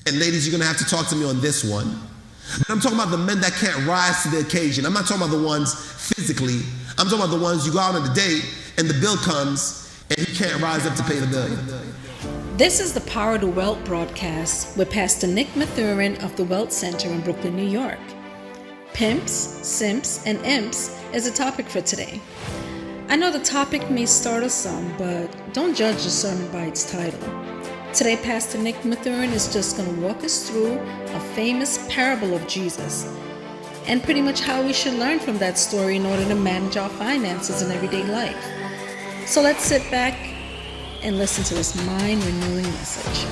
And ladies, you're gonna have to talk to me on this one. But I'm talking about the men that can't rise to the occasion. I'm not talking about the ones physically. I'm talking about the ones you go out on a date and the bill comes and he can't rise up to pay the bill. This is the Power to Wealth broadcast with Pastor Nik Mathurin of the Wealth Center in Brooklyn, New York. Pimps, Simps, and Imps is the topic for today. I know the topic may startle some, but don't judge the sermon by its title. Today, Pastor Nik Mathurin is just going to walk us through a famous parable of Jesus and pretty much how we should learn from that story in order to manage our finances in everyday life. So let's sit back and listen to this mind-renewing message.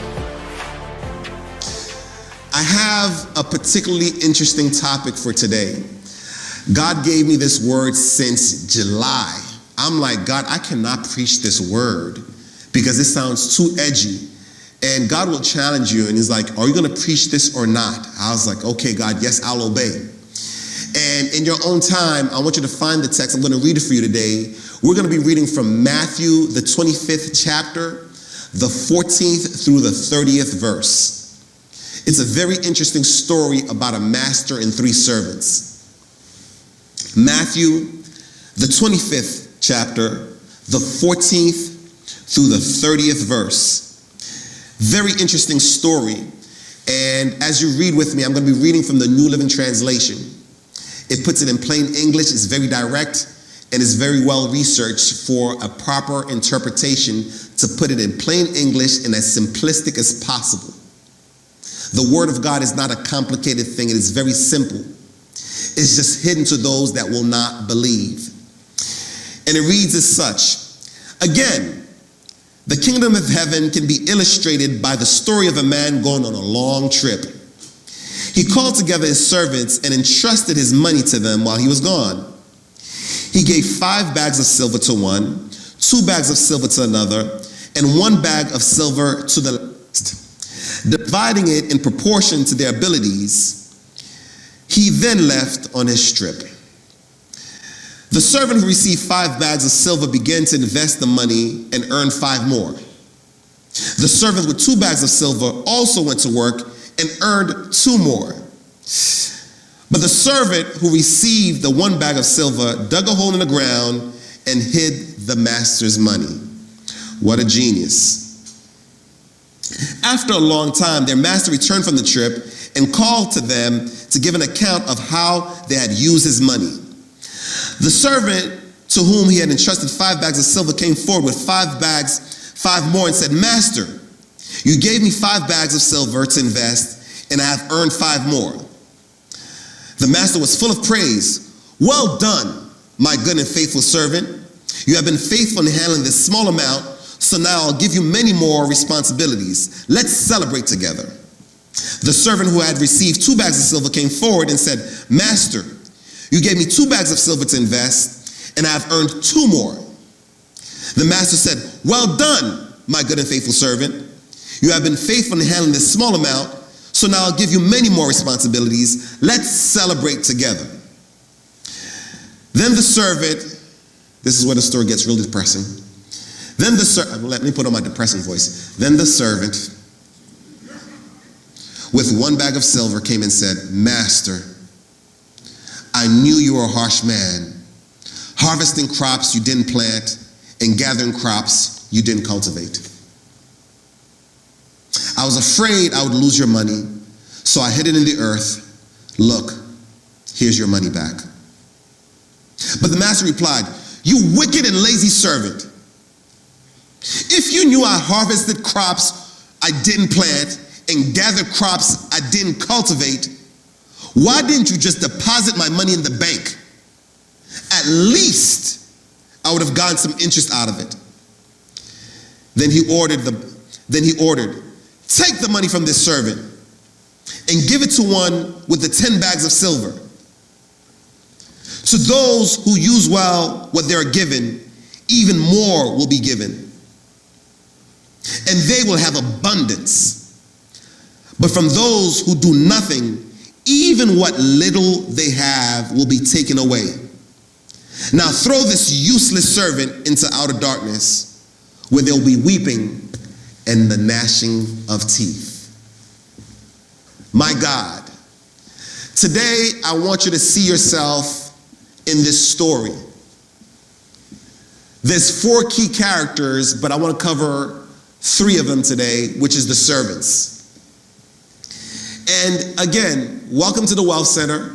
I have a particularly interesting topic for today. God gave me this word since July. I'm like, God, I cannot preach this word because it sounds too edgy. And God will challenge you, and he's like, are you going to preach this or not? I was like, okay, God, yes, I'll obey. And in your own time, I want you to find the text. I'm going to read it for you today. We're going to be reading from Matthew, the 25th chapter, the 14th through the 30th verse. It's a very interesting story about a master and three servants. Matthew, the 25th chapter, the 14th through the 30th verse. Very interesting story. And as you read with me, I'm going to be reading from the New Living Translation. It puts it in plain English. It's very direct and is very well researched for a proper interpretation to put it in plain English and as simplistic as possible. The Word of God is not a complicated thing. It is very simple. It's just hidden to those that will not believe. And it reads as such. Again, the kingdom of heaven can be illustrated by the story of a man going on a long trip. He called together his servants and entrusted his money to them while he was gone. He gave 5 bags of silver to one, 2 bags of silver to another, and 1 bag of silver to the last, dividing it in proportion to their abilities. He then left on his trip. The servant who received 5 bags of silver began to invest the money and earned 5 more. The servant with 2 bags of silver also went to work and earned 2 more. But the servant who received the 1 bag of silver dug a hole in the ground and hid the master's money. What a genius. After a long time, their master returned from the trip and called to them to give an account of how they had used his money. The servant to whom he had entrusted 5 bags of silver came forward with 5 bags, 5 more, and said, Master, you gave me 5 bags of silver to invest, and I have earned 5 more. The master was full of praise. Well done, my good and faithful servant. You have been faithful in handling this small amount, so now I'll give you many more responsibilities. Let's celebrate together. The servant who had received 2 bags of silver came forward and said, Master, you gave me 2 bags of silver to invest, and I have earned 2 more. The master said, well done, my good and faithful servant. You have been faithful in handling this small amount, so now I'll give you many more responsibilities. Let's celebrate together. Then the servant, this is where the story gets really depressing. Then the servant, let me put on my depressing voice. Then the servant with 1 bag of silver came and said, Master, I knew you were a harsh man, harvesting crops you didn't plant and gathering crops you didn't cultivate. I was afraid I would lose your money, so I hid it in the earth. Look, here's your money back. But the master replied, you wicked and lazy servant. If you knew I harvested crops I didn't plant and gathered crops I didn't cultivate, why didn't you just deposit my money in the bank? At least I would have gotten some interest out of it. Then he ordered, take the money from this servant and give it to one with the 10 bags of silver. To those who use well what they are given, even more will be given, and they will have abundance. But from those who do nothing, even what little they have will be taken away. Now throw this useless servant into outer darkness, where there will be weeping and the gnashing of teeth. My God. Today, I want you to see yourself in this story. There's 4 key characters, but I want to cover 3 of them today, which is the servants. And again, welcome to the Wealth Center.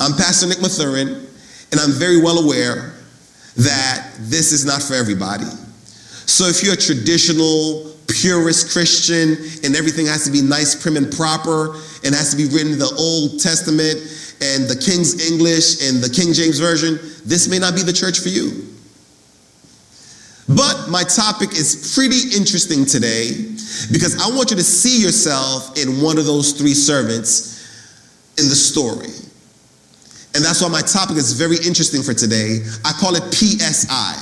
I'm Pastor Nik Mathurin, and I'm very well aware that this is not for everybody. So if you're a traditional, purist Christian, and everything has to be nice, prim, and proper, and has to be written in the Old Testament, and the King's English, and the King James Version, this may not be the church for you. But my topic is pretty interesting today because I want you to see yourself in one of those 3 servants in the story. And that's why my topic is very interesting for today. I call it PSI.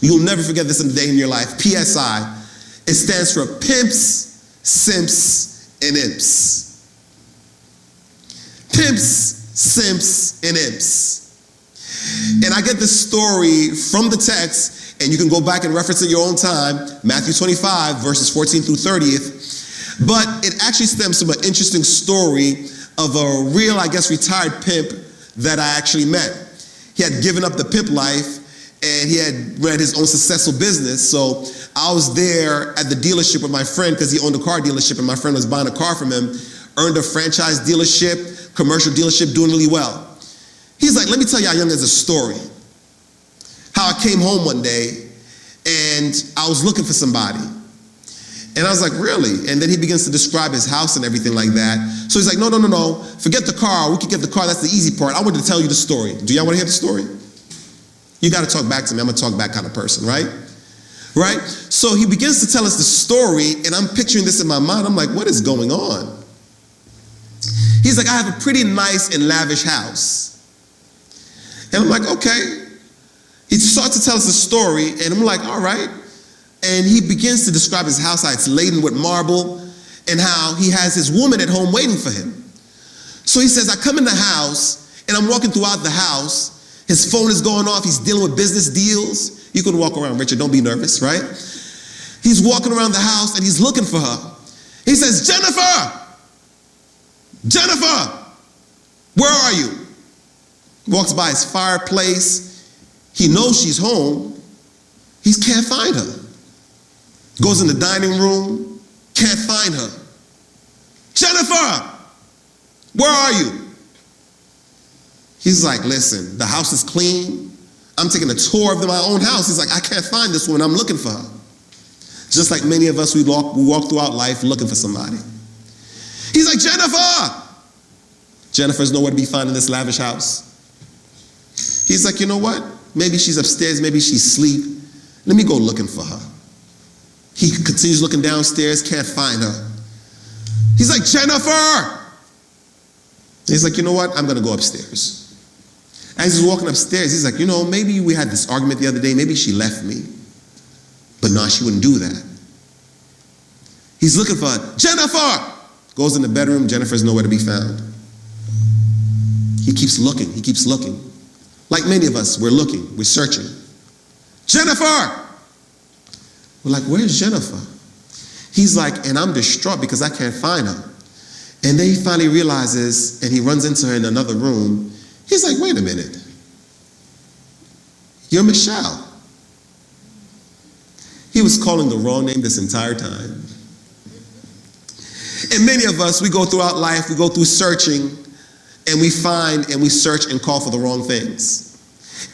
You'll never forget this day in your life. PSI. It stands for Pimps, Simps, and Imps. Pimps, Simps, and Imps. And I get this story from the text, and you can go back and reference it your own time, Matthew 25, verses 14 through 30th. But it actually stems from an interesting story of a real, retired pimp that I actually met. He had given up the pimp life, and he had ran his own successful business. So I was there at the dealership with my friend because he owned a car dealership, and my friend was buying a car from him, earned a franchise dealership, commercial dealership, doing really well. He's like, let me tell you how young is a story. How I came home one day and I was looking for somebody. And I was like, really? And then he begins to describe his house and everything like that. So he's like, no. Forget the car. We can get the car. That's the easy part. I wanted to tell you the story. Do y'all want to hear the story? You got to talk back to me. I'm a talk back kind of person, right? Right? So he begins to tell us the story, and I'm picturing this in my mind. I'm like, what is going on? He's like, I have a pretty nice and lavish house. And I'm like, okay. He starts to tell us the story, and I'm like, all right. And he begins to describe his house, how it's laden with marble, and how he has his woman at home waiting for him. So he says, I come in the house, and I'm walking throughout the house. His phone is going off. He's dealing with business deals. You can walk around, Richard. Don't be nervous, right? He's walking around the house, and he's looking for her. He says, Jennifer! Jennifer! Where are you? Walks by his fireplace. He knows she's home. He can't find her. Goes in the dining room. Can't find her. Jennifer! Where are you? He's like, listen, the house is clean. I'm taking a tour of my own house. He's like, I can't find this woman. I'm looking for her. Just like many of us, we walk throughout life looking for somebody. He's like, Jennifer! Jennifer's nowhere to be found in this lavish house. He's like, you know what? Maybe she's upstairs. Maybe she's asleep. Let me go looking for her. He continues looking downstairs. Can't find her. He's like, Jennifer! He's like, you know what? I'm going to go upstairs. As he's walking upstairs, he's like, you know, maybe we had this argument the other day. Maybe she left me. But no, she wouldn't do that. He's looking for her. Jennifer! Goes in the bedroom. Jennifer's nowhere to be found. He keeps looking. He keeps looking. Like many of us, we're looking. We're searching. Jennifer! We're like, where's Jennifer? He's like, and I'm distraught because I can't find her. And then he finally realizes, and he runs into her in another room. He's like, wait a minute. You're Michelle. He was calling the wrong name this entire time. And many of us, we go throughout life, we go through searching, and we find and we search and call for the wrong things.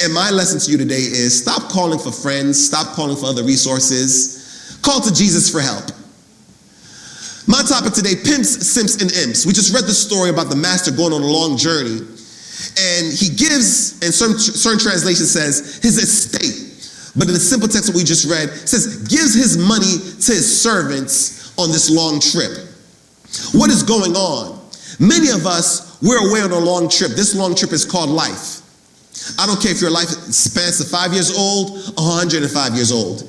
And my lesson to you today is stop calling for friends, stop calling for other resources, call to Jesus for help. My topic today, Pimps, Simps, and Imps. We just read the story about the master going on a long journey. And he gives, and certain translation says, his estate. But in the simple text that we just read, it says, gives his money to his servants on this long trip. What is going on? Many of us, we're away on a long trip. This long trip is called life. I don't care if your life spans to 5 years old, 105 years old.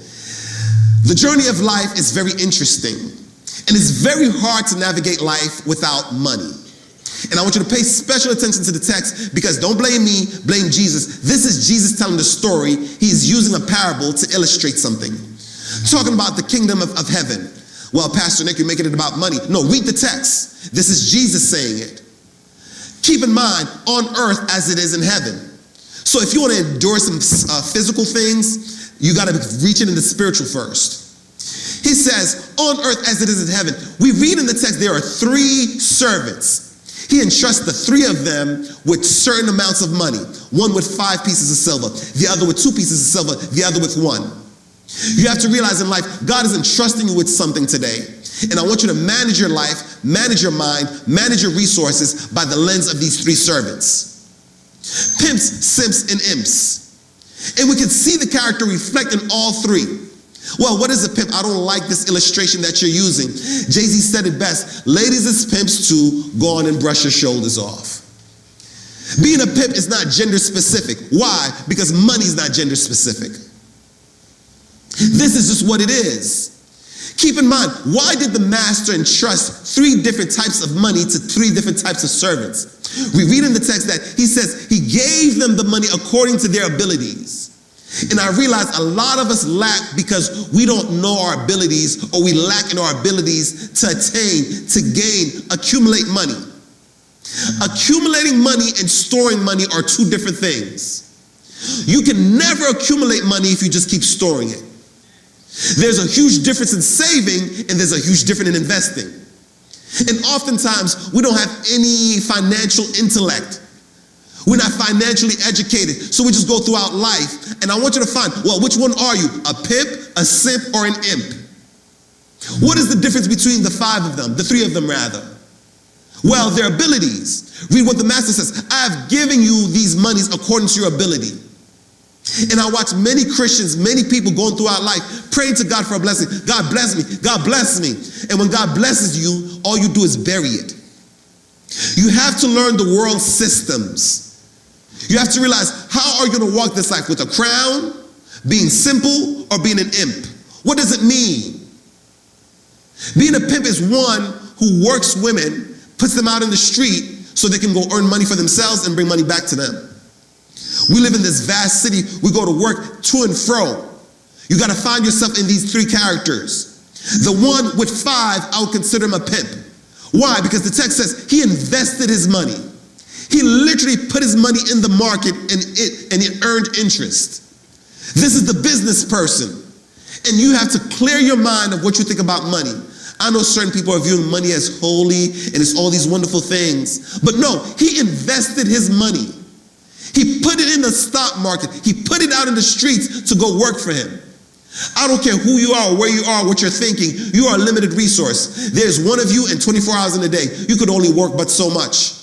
The journey of life is very interesting. And it's very hard to navigate life without money. And I want you to pay special attention to the text because don't blame me, blame Jesus. This is Jesus telling the story. He is using a parable to illustrate something. Talking about the kingdom of heaven. Well, Pastor Nik, you're making it about money. No, read the text. This is Jesus saying it. Keep in mind, on earth as it is in heaven. So if you want to endure some physical things, you got to reach it in the spiritual first. He says, on earth as it is in heaven. We read in the text there are 3 servants. He entrusts the 3 of them with certain amounts of money. One with 5 pieces of silver, the other with 2 pieces of silver, the other with 1. You have to realize in life, God is entrusting you with something today. And I want you to manage your life, manage your mind, manage your resources by the lens of these 3 servants. Pimps, Simps, and Imps. And we can see the character reflect in all 3. Well, what is a pimp? I don't like this illustration that you're using. Jay-Z said it best. Ladies is pimps too. Go on and brush your shoulders off. Being a pimp is not gender specific. Why? Because money is not gender specific. This is just what it is. Keep in mind, why did the master entrust 3 different types of money to 3 different types of servants? We read in the text that he says he gave them the money according to their abilities. And I realize a lot of us lack because we don't know our abilities, or we lack in our abilities to attain, to gain, accumulate money. Accumulating money and storing money are 2 different things. You can never accumulate money if you just keep storing it. There's a huge difference in saving, and there's a huge difference in investing. And oftentimes, we don't have any financial intellect. We're not financially educated, so we just go throughout life. And I want you to find, well, which one are you? A pimp, a simp, or an imp? What is the difference between the 5 of them, the 3 of them rather? Well, their abilities. Read what the master says. I have given you these monies according to your ability. And I watch many Christians, many people going throughout life, praying to God for a blessing. God bless me. God bless me. And when God blesses you, all you do is bury it. You have to learn the world's systems. You have to realize, how are you going to walk this life? With a crown, being simple, or being an imp? What does it mean? Being a pimp is one who works women, puts them out in the street so they can go earn money for themselves and bring money back to them. We live in this vast city. We go to work to and fro. You got to find yourself in these 3 characters. The one with 5, I would consider him a pimp. Why? Because the text says he invested his money. He literally put his money in the market and it earned interest. This is the business person. And you have to clear your mind of what you think about money. I know certain people are viewing money as holy and it's all these wonderful things. But no, he invested his money. He put it in the stock market. He put it out in the streets to go work for him. I don't care who you are or where you are, what you're thinking. You are a limited resource. There's one of you and 24 hours in a day. You could only work but so much.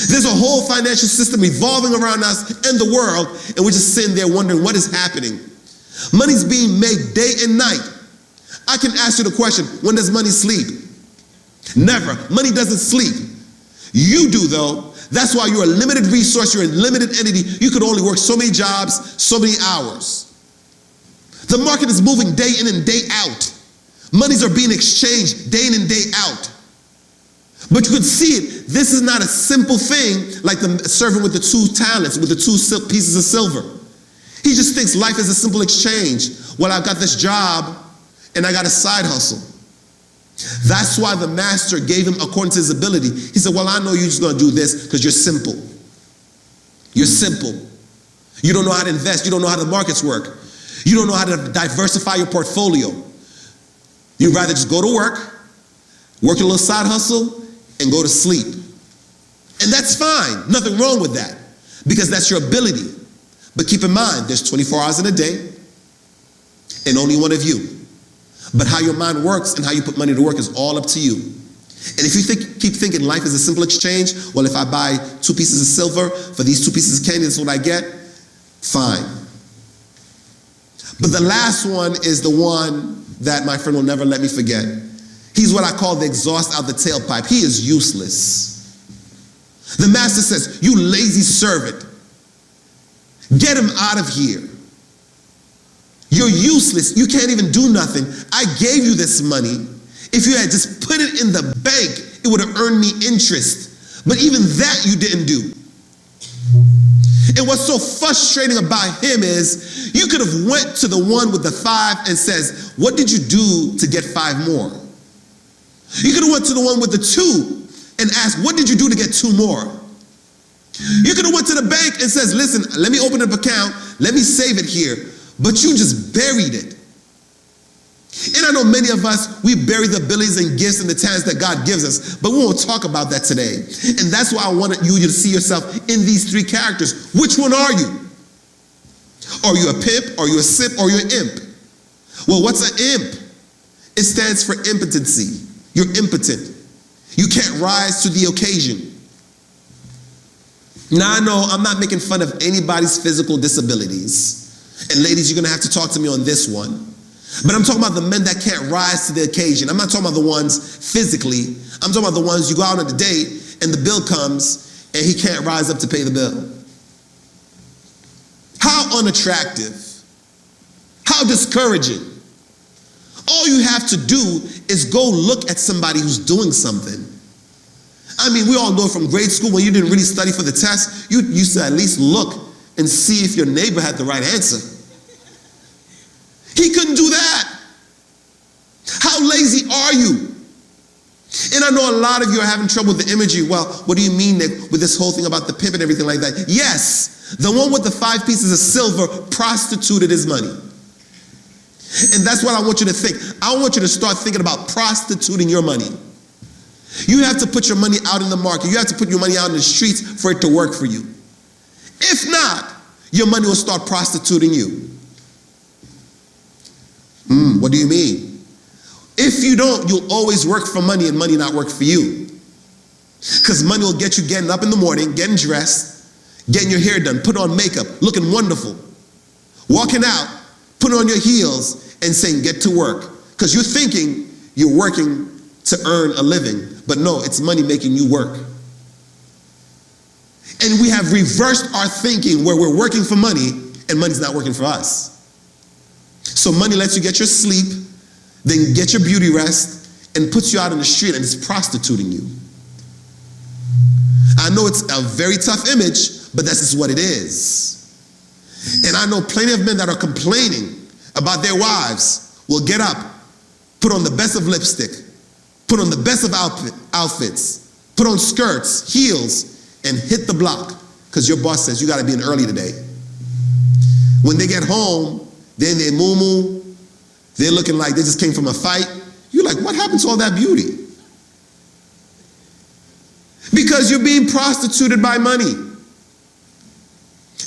There's a whole financial system revolving around us and the world, and we're just sitting there wondering what is happening. Money's being made day and night. I can ask you the question, when does money sleep? Never. Money doesn't sleep. You do though. That's why you're a limited resource, you're a limited entity. You could only work so many jobs, so many hours. The market is moving day in and day out. Monies are being exchanged day in and day out. But you can see it. This is not a simple thing like the servant with the 2 talents, with the 2 pieces of silver. He just thinks life is a simple exchange. Well, I've got this job and I got a side hustle. That's why the master gave him according to his ability. He said, well, I know you're just going to do this because you're simple. You're simple. You don't know how to invest. You don't know how the markets work. You don't know how to diversify your portfolio. You'd rather just go to work your little side hustle, and go to sleep. And that's fine. Nothing wrong with that because that's your ability. But keep in mind, there's 24 hours in a day and only one of you. But how your mind works and how you put money to work is all up to you. And if you keep thinking life is a simple exchange, well, if I buy 2 pieces of silver for these 2 pieces of candy, that's what I get, fine. But the last one is the one that my friend will never let me forget. He's what I call the exhaust out the tailpipe. He is useless. The master says, you lazy servant, get him out of here. You're useless. You can't even do nothing. I gave you this money. If you had just put it in the bank, it would have earned me interest. But even that you didn't do. And what's so frustrating about him is you could have went to the one with the 5 and says, what did you do to get 5 more? You could have went to the one with the 2 and asked, what did you do to get 2 more? You could have went to the bank and says, listen, let me open up an account, let me save it here. But you just buried it. And I know many of us, we bury the abilities and gifts and the talents that God gives us, but we won't talk about that today. And that's why I wanted you to see yourself in these 3 characters. Which one are you? Are you a pimp? Are you a simp? Or are you an imp? Well, what's an imp? It stands for impotency. You're impotent. You can't rise to the occasion. Now I know I'm not making fun of anybody's physical disabilities. And ladies, you're gonna have to talk to me on this one. But I'm talking about the men that can't rise to the occasion. I'm not talking about the ones physically. I'm talking about the ones you go out on a date and the bill comes and he can't rise up to pay the bill. How unattractive. How discouraging. All you have to do is go look at somebody who's doing something. I mean, we all know from grade school when you didn't really study for the test, you used to at least look and see if your neighbor had the right answer. He couldn't do that. How lazy are you? And I know a lot of you are having trouble with the imagery. Well, what do you mean, Nick, with this whole thing about the pimp and everything like that? Yes, the one with the 5 pieces of silver prostituted his money. And that's what I want you to think. I want you to start thinking about prostituting your money. You have to put your money out in the market. You have to put your money out in the streets for it to work for you. If not, your money will start prostituting you. What do you mean? If you don't, you'll always work for money and money not work for you. Because money will get you getting up in the morning, getting dressed, getting your hair done, put on makeup, looking wonderful, walking out, putting on your heels and saying, get to work. Because you're thinking you're working to earn a living. But no, it's money making you work. And we have reversed our thinking where we're working for money and money's not working for us. So money lets you get your sleep, then get your beauty rest, and puts you out in the street and is prostituting you. I know it's a very tough image, but that's just what it is. And I know plenty of men that are complaining about their wives will get up, put on the best of lipstick, put on the best of outfits, put on skirts, heels, and hit the block because your boss says you got to be in early today. When they get home, then they moo-moo, they're looking like they just came from a fight. You're like, what happened to all that beauty? Because you're being prostituted by money.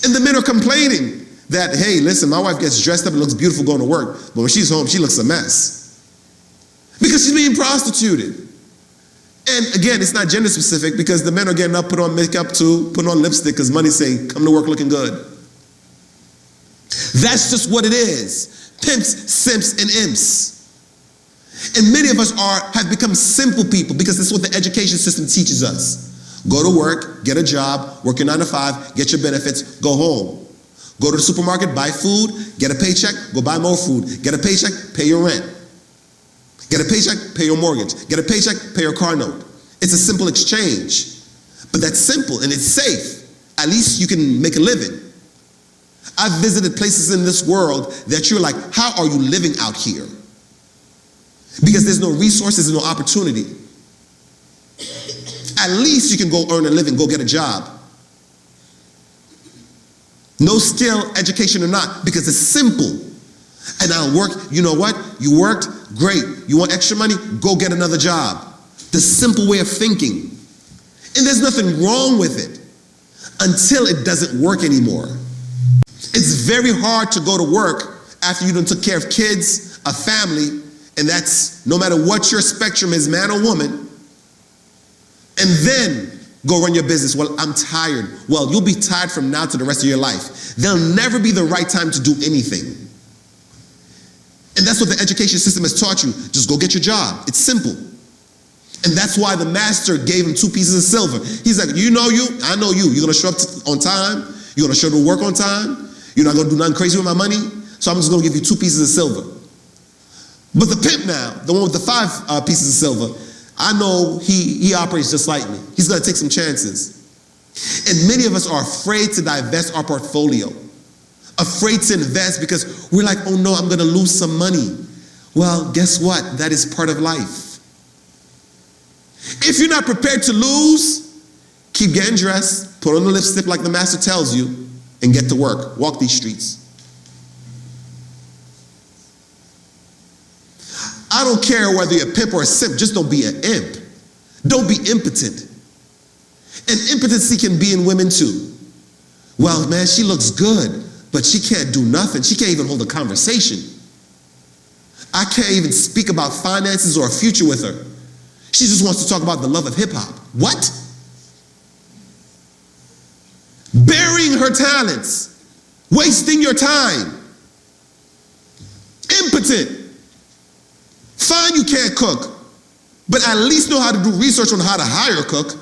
And the men are complaining that, hey, listen, my wife gets dressed up and looks beautiful going to work, but when she's home, she looks a mess. Because she's being prostituted. And again, it's not gender specific because the men are getting up, put on makeup too, put on lipstick because money's saying, come to work looking good. That's just what it is. Pimps, simps, and imps. And many of us have become simple people because that's what the education system teaches us. Go to work, get a job, work your 9 to 5, get your benefits, go home. Go to the supermarket, buy food, get a paycheck, go buy more food. Get a paycheck, pay your rent. Get a paycheck, pay your mortgage. Get a paycheck, pay your car note. It's a simple exchange. But that's simple and it's safe. At least you can make a living. I've visited places in this world that you're like, how are you living out here? Because there's no resources and no opportunity. At least you can go earn a living, go get a job. No skill, education or not, because it's simple. And I'll work, you know what? You worked, great. You want extra money? Go get another job. The simple way of thinking. And there's nothing wrong with it until it doesn't work anymore. It's very hard to go to work after you done took care of kids, a family, and that's no matter what your spectrum is, man or woman, and then go run your business. Well, I'm tired. Well, you'll be tired from now to the rest of your life. There'll never be the right time to do anything. And that's what the education system has taught you. Just go get your job. It's simple. And that's why the master gave him 2 pieces of silver. He's like, you know you, I know you. You're going to show up on time. You're going to show up to work on time. You're not going to do nothing crazy with my money. So I'm just going to give you 2 pieces of silver. But the pimp now, the one with the 5 pieces of silver, I know he operates just like me. He's going to take some chances. And many of us are afraid to divest our portfolio. Afraid to invest because we're like, oh no, I'm going to lose some money. Well, guess what? That is part of life. If you're not prepared to lose, keep getting dressed, put on the lipstick like the master tells you, and get to work. Walk these streets. I don't care whether you're a pimp or a simp, just don't be an imp. Don't be impotent. And impotency can be in women too. Well, man, she looks good, but she can't do nothing. She can't even hold a conversation. I can't even speak about finances or a future with her. She just wants to talk about the love of hip hop. What? Burying her talents, wasting your time. Impotent. Fine, you can't cook, but at least know how to do research on how to hire a cook.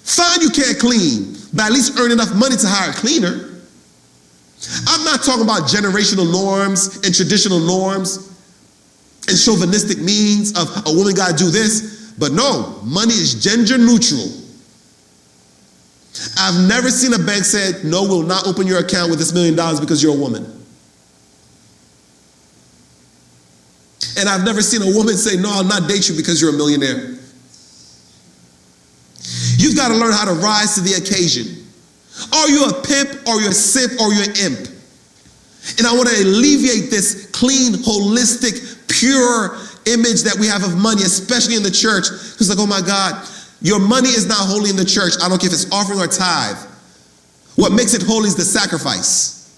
Fine, you can't clean, but at least earn enough money to hire a cleaner. I'm not talking about generational norms and traditional norms and chauvinistic means of a woman gotta do this, but no, money is gender neutral. I've never seen a bank say, no, we'll not open your account with this $1 million because you're a woman. And I've never seen a woman say, no, I'll not date you because you're a millionaire. You've got to learn how to rise to the occasion. Are you a pimp, or you're a simp, or you're an imp? And I want to alleviate this clean, holistic, pure image that we have of money, especially in the church. It's like, oh my God, your money is not holy in the church. I don't care if it's offering or tithe. What makes it holy is the sacrifice.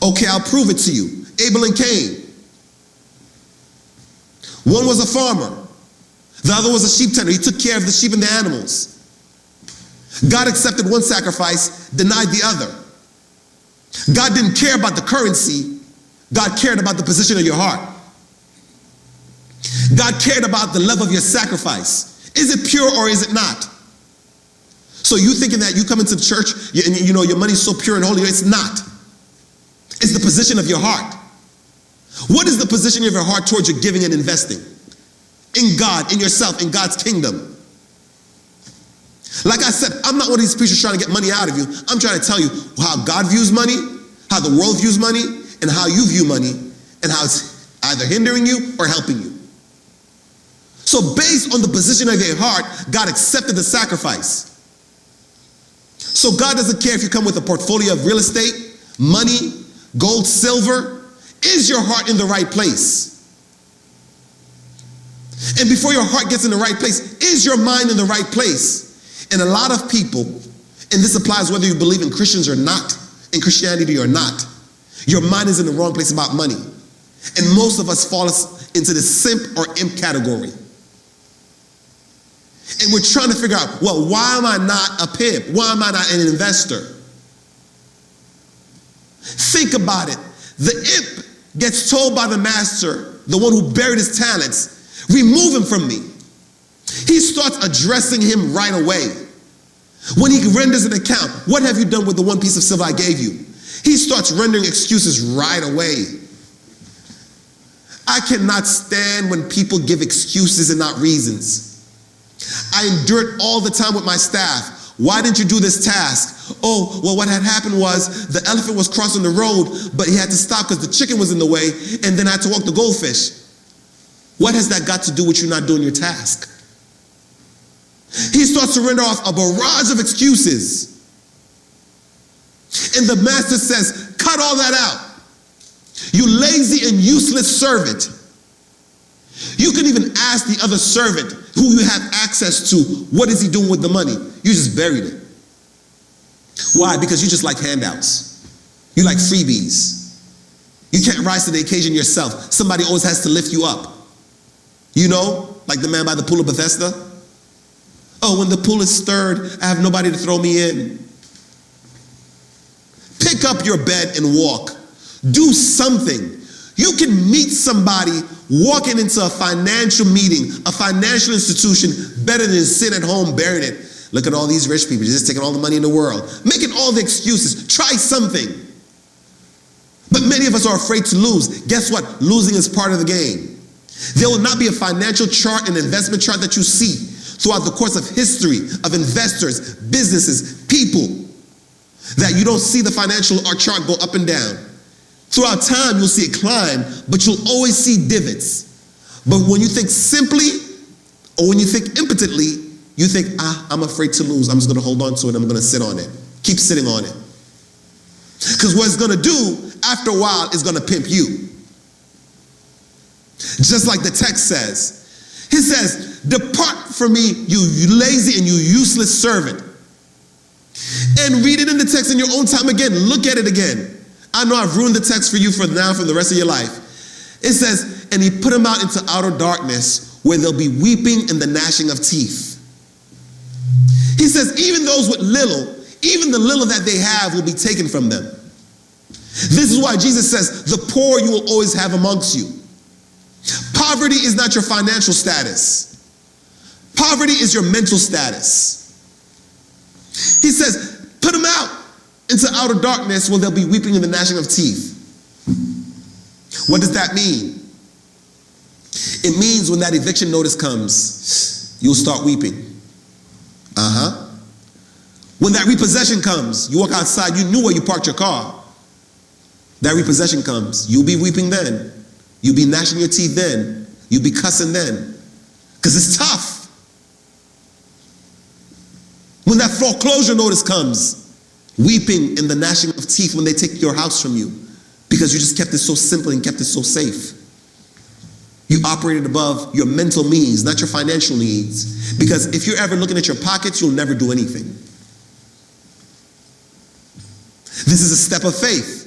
Okay, I'll prove it to you. Abel and Cain. One was a farmer. The other was a sheep tender. He took care of the sheep and the animals. God accepted one sacrifice, denied the other. God didn't care about the currency. God cared about the position of your heart. God cared about the level of your sacrifice. Is it pure or is it not? So you thinking that you come into the church and you know your money's so pure and holy. It's not. It's the position of your heart. What is the position of your heart towards your giving and investing? In God, in yourself, in God's kingdom. Like I said, I'm not one of these preachers trying to get money out of you. I'm trying to tell you how God views money, how the world views money, and how you view money, and how it's either hindering you or helping you. So based on the position of your heart, God accepted the sacrifice. So God doesn't care if you come with a portfolio of real estate, money, gold, silver. Is your heart in the right place? And before your heart gets in the right place, is your mind in the right place? And a lot of people, and this applies whether you believe in Christians or not, in Christianity or not, your mind is in the wrong place about money. And most of us fall into the simp or imp category. And we're trying to figure out, well, why am I not a pimp? Why am I not an investor? Think about it. The imp gets told by the master, the one who buried his talents, remove him from me. He starts addressing him right away. When he renders an account, what have you done with the one piece of silver I gave you? He starts rendering excuses right away. I cannot stand when people give excuses and not reasons. I endure it all the time with my staff. Why didn't you do this task? Oh, well, what had happened was the elephant was crossing the road, but he had to stop because the chicken was in the way, and then I had to walk the goldfish. What has that got to do with you not doing your task? He starts to render off a barrage of excuses. And the master says, cut all that out. You lazy and useless servant. You can even ask the other servant who you have access to, what is he doing with the money? You just buried it. Why? Because you just like handouts. You like freebies. You can't rise to the occasion yourself. Somebody always has to lift you up. You know, like the man by the pool of Bethesda. Oh, when the pool is stirred, I have nobody to throw me in. Pick up your bed and walk. Do something. You can meet somebody walking into a financial meeting, a financial institution, better than sitting at home burying it. Look at all these rich people, just taking all the money in the world, making all the excuses. Try something. But many of us are afraid to lose. Guess what? Losing is part of the game. There will not be a financial chart, an investment chart that you see throughout the course of history of investors, businesses, people, that you don't see the financial chart go up and down. Throughout time, you'll see it climb, but you'll always see divots. But when you think simply, Or when you think impotently, you think, I'm afraid to lose. I'm just going to hold on to it. I'm going to sit on it. Keep sitting on it. Because what it's going to do after a while is going to pimp you. Just like the text says. It says, depart from me, you lazy and you useless servant. And read it in the text in your own time again. Look at it again. I know I've ruined the text for you for now, for the rest of your life. It says, and he put him out into outer darkness where there'll be weeping and the gnashing of teeth. He says, even those with little, even the little that they have will be taken from them. This is why Jesus says, the poor you will always have amongst you. Poverty is not your financial status. Poverty is your mental status. He says, put them out into outer darkness where there'll be weeping and the gnashing of teeth. What does that mean? It means when that eviction notice comes, you'll start weeping. When that repossession comes, you walk outside, you knew where you parked your car. That repossession comes, you'll be weeping then. You'll be gnashing your teeth then. You'll be cussing then. Because it's tough. When that foreclosure notice comes, weeping and the gnashing of teeth when they take your house from you. Because you just kept it so simple and kept it so safe. You operated above your mental means, not your financial needs. Because if you're ever looking at your pockets, you'll never do anything. This is a step of faith.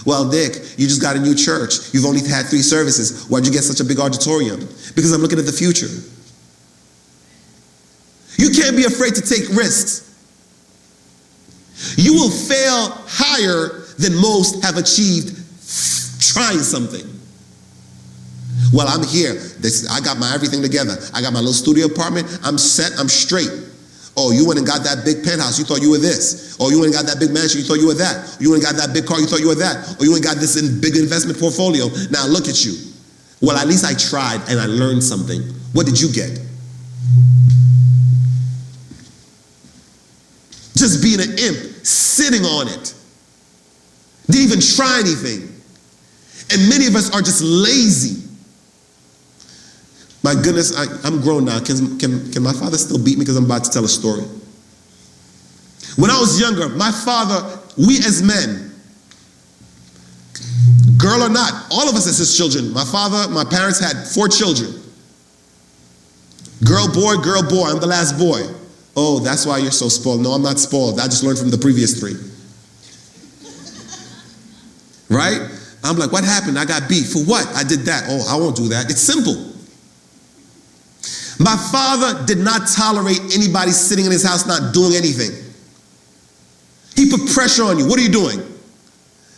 Well, Nick, you just got a new church. You've only had 3 services. Why'd you get such a big auditorium? Because I'm looking at the future. You can't be afraid to take risks. You will fail higher than most have achieved trying something. Well, I'm here. I got my everything together. I got my little studio apartment. I'm set. I'm straight. Oh, you went and got that big penthouse. You thought you were this. Oh, you went and got that big mansion. You thought you were that. You went and got that big car. You thought you were that. Or you went and got this big investment portfolio. Now look at you. Well, at least I tried and I learned something. What did you get? Just being an imp, sitting on it. Didn't even try anything. And many of us are just lazy. My goodness, I'm grown now. Can my father still beat me because I'm about to tell a story? When I was younger, my father, we as men, girl or not, all of us as his children, my parents had 4 children. Girl, boy, I'm the last boy. Oh, that's why you're so spoiled. No, I'm not spoiled. I just learned from the previous 3. Right? I'm like, what happened? I got beat. For what? I did that. Oh, I won't do that. It's simple. My father did not tolerate anybody sitting in his house not doing anything. He put pressure on you. What are you doing?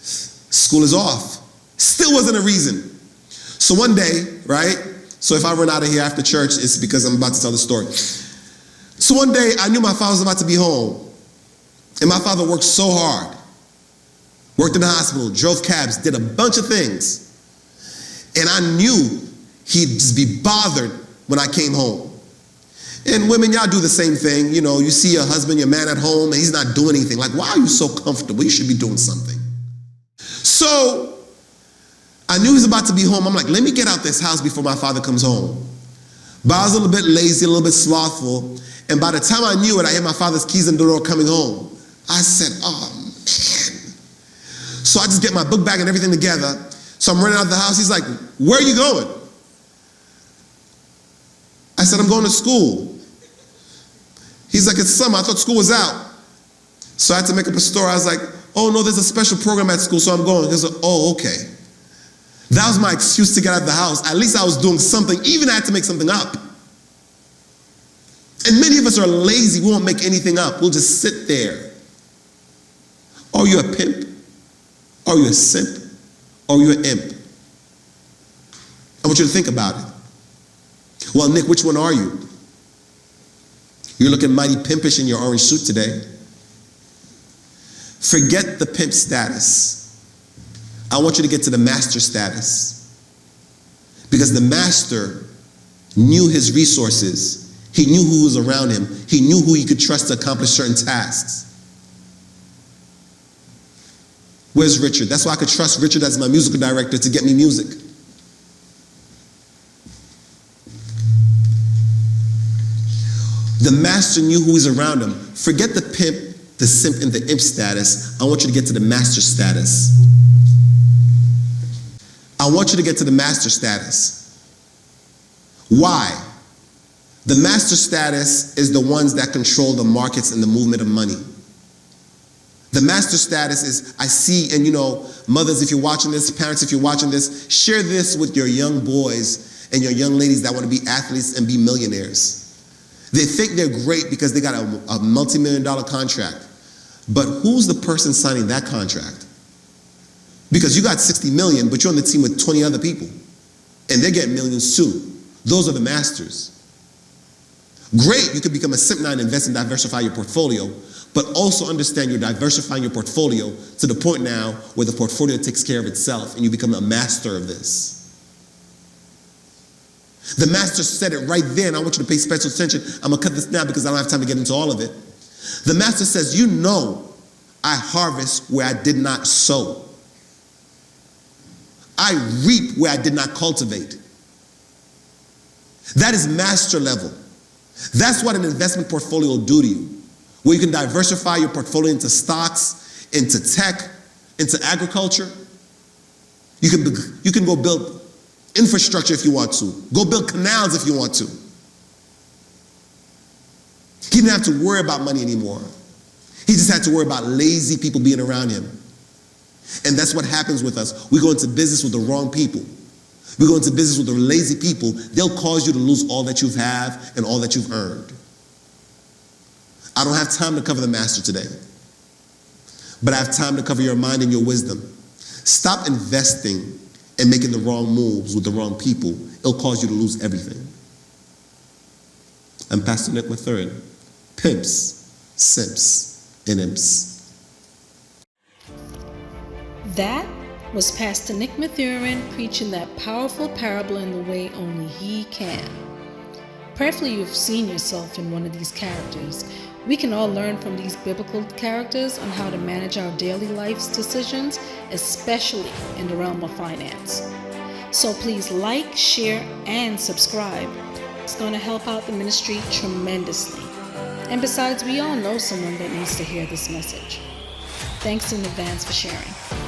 School is off. Still wasn't a reason. So one day, right? So if I run out of here after church, it's because I'm about to tell the story. So one day, I knew my father was about to be home. And my father worked so hard. Worked in the hospital, drove cabs, did a bunch of things. And I knew he'd just be bothered when I came home. And women, y'all do the same thing. You know, you see your husband, your man at home, and he's not doing anything. Like, why are you so comfortable? You should be doing something. So I knew he was about to be home. I'm like, let me get out this house before my father comes home. But I was a little bit lazy, a little bit slothful. And by the time I knew it, I had my father's keys in the door coming home. I said, oh, man. So I just get my book bag and everything together. So I'm running out of the house. He's like, where are you going? I said, I'm going to school. He's like, it's summer. I thought school was out. So I had to make up a story. I was like, oh, no, there's a special program at school, so I'm going. He said, oh, okay. That was my excuse to get out of the house. At least I was doing something, even I had to make something up. And many of us are lazy. We won't make anything up. We'll just sit there. Are you a pimp? Are you a simp? Or are you an imp? I want you to think about it. Well, Nick, which one are you? You're looking mighty pimpish in your orange suit today. Forget the pimp status. I want you to get to the master status. Because the master knew his resources. He knew who was around him. He knew who he could trust to accomplish certain tasks. Where's Richard? That's why I could trust Richard as my musical director to get me music. The master knew who was around him. Forget the pimp, the simp, and the imp status. I want you to get to the master status. I want you to get to the master status. Why? The master status is the ones that control the markets and the movement of money. The master status is, I see, and mothers, if you're watching this, parents, if you're watching this, share this with your young boys and your young ladies that want to be athletes and be millionaires. They think they're great because they got a multi-million-dollar contract. But who's the person signing that contract? Because you got 60 million, but you're on the team with 20 other people. And they're getting millions too. Those are the masters. Great, you could become a simp now and invest and diversify your portfolio, but also understand you're diversifying your portfolio to the point now where the portfolio takes care of itself and you become a master of this. The master said it right there, and I want you to pay special attention. I'm going to cut this now because I don't have time to get into all of it. The master says, I harvest where I did not sow. I reap where I did not cultivate. That is master level. That's what an investment portfolio will do to you, where you can diversify your portfolio into stocks, into tech, into agriculture. You can go build infrastructure if you want to. Go build canals if you want to. He didn't have to worry about money anymore. He just had to worry about lazy people being around him. And that's what happens with us. We go into business with the wrong people. We go into business with the lazy people. They'll cause you to lose all that you have and all that you've earned. I don't have time to cover the master today, but I have time to cover your mind and your wisdom. Stop investing and making the wrong moves with the wrong people. It'll cause you to lose everything. I'm Pastor Nik Mathurin. Pimps, Simps, and Imps. That was Pastor Nik Mathurin preaching that powerful parable in the way only he can. Prayerfully you've seen yourself in one of these characters. We can all learn from these biblical characters on how to manage our daily life's decisions, especially in the realm of finance. So please like, share, and subscribe. It's going to help out the ministry tremendously. And besides, we all know someone that needs to hear this message. Thanks in advance for sharing.